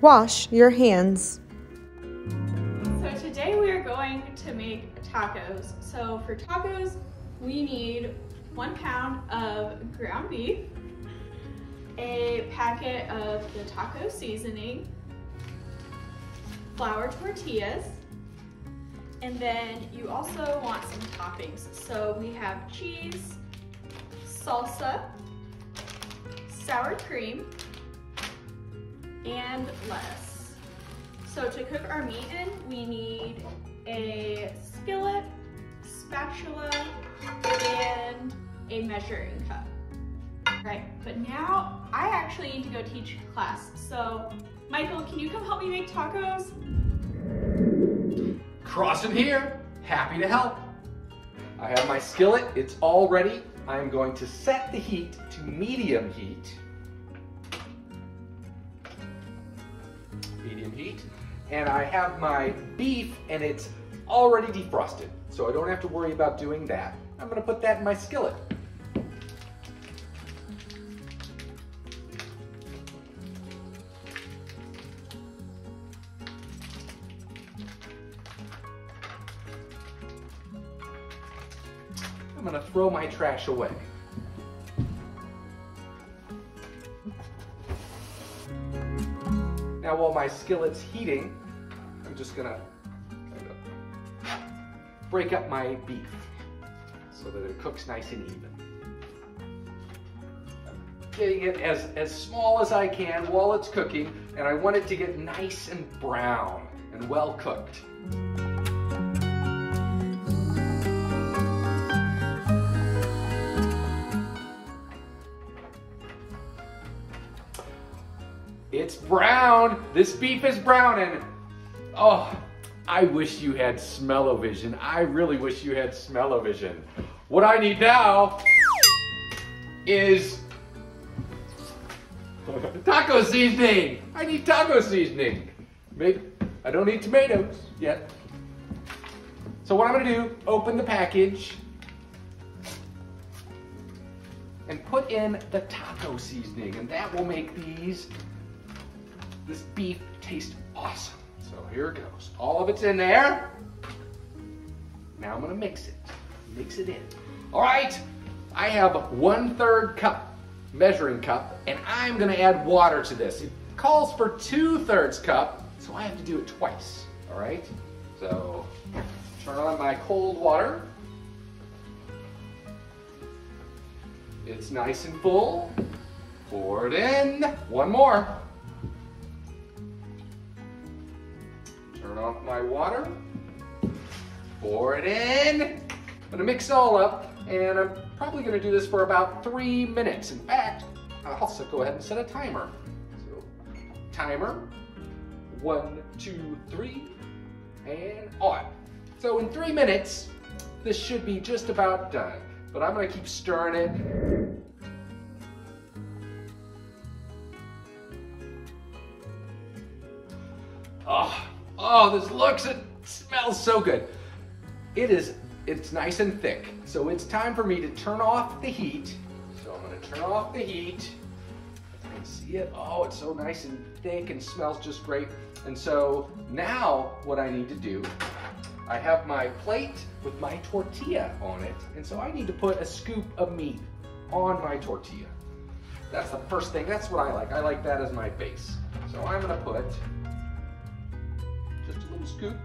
Wash your hands. So today we are going to make tacos. So for tacos, we need 1 pound of ground beef, a packet of the taco seasoning, flour tortillas, and then you also want some toppings. So we have cheese, salsa, sour cream, and lettuce. So to cook our meat in, we need a skillet, spatula, and a measuring cup. Right, but now I actually need to go teach class. So Michael, can you come help me make tacos? Crossing here, happy to help. I have my skillet, it's all ready. I am going to set the heat to medium heat. Medium heat. And I have my beef and it's already defrosted, so I don't have to worry about doing that. I'm gonna put that in my skillet. I'm gonna throw my trash away. Now while my skillet's heating, I'm just gonna break up my beef so that it cooks nice and even. I'm getting it as small as I can while it's cooking, and I want it to get nice and brown and well cooked. It's brown. This beef is brown, and oh, I wish you had smell-o-vision. I really wish you had smell-o-vision. What I need now is taco seasoning. I need taco seasoning. Maybe I don't need tomatoes yet. So what I'm gonna do, open the package and put in the taco seasoning, and that will make this beef tastes awesome. So here it goes. All of it's in there. Now I'm gonna mix it in. All right, I have 1/3 cup, measuring cup, and I'm gonna add water to this. It calls for 2/3 cup, so I have to do it twice, all right? So turn on my cold water. It's nice and full. Pour it in. One more. Turn off my water, pour it in. I'm gonna mix it all up, and I'm probably gonna do this for about 3 minutes. In fact, I'll also go ahead and set a timer. So, timer, 1, 2, 3, and on. So in 3 minutes, this should be just about done, but I'm gonna keep stirring it. Oh, this looks and smells so good. It's nice and thick. So it's time for me to turn off the heat. So I'm gonna turn off the heat. You can see it. Oh, it's so nice and thick and smells just great. And so now what I need to do, I have my plate with my tortilla on it. And so I need to put a scoop of meat on my tortilla. That's the first thing, that's what I like. I like that as my base. So I'm gonna put just a little scoop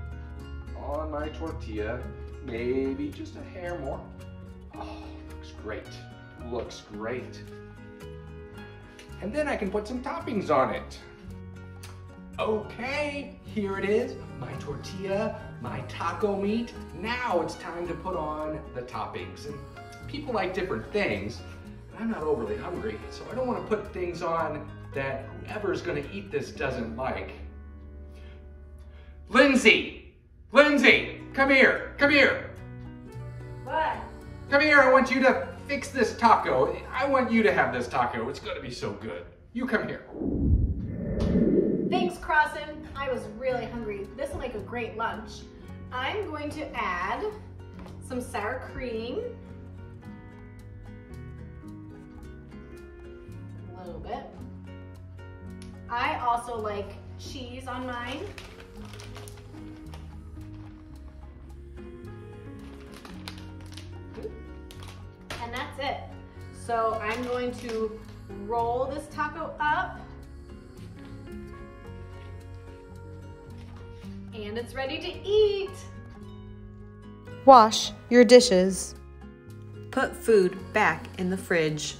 on my tortilla, maybe just a hair more. Oh, looks great, looks great. And then I can put some toppings on it. Okay, here it is, my tortilla, my taco meat. Now it's time to put on the toppings. And people like different things, but I'm not overly hungry, so I don't want to put things on that whoever's gonna eat this doesn't like. Lindsay, come here, come here. What? Come here, I want you to fix this taco. I want you to have this taco. It's gonna be so good. You come here. Thanks, Crossin. I was really hungry. This will make a great lunch. I'm going to add some sour cream. A little bit. I also like cheese on mine. And that's it. So I'm going to roll this taco up. And it's ready to eat. Wash your dishes. Put food back in the fridge.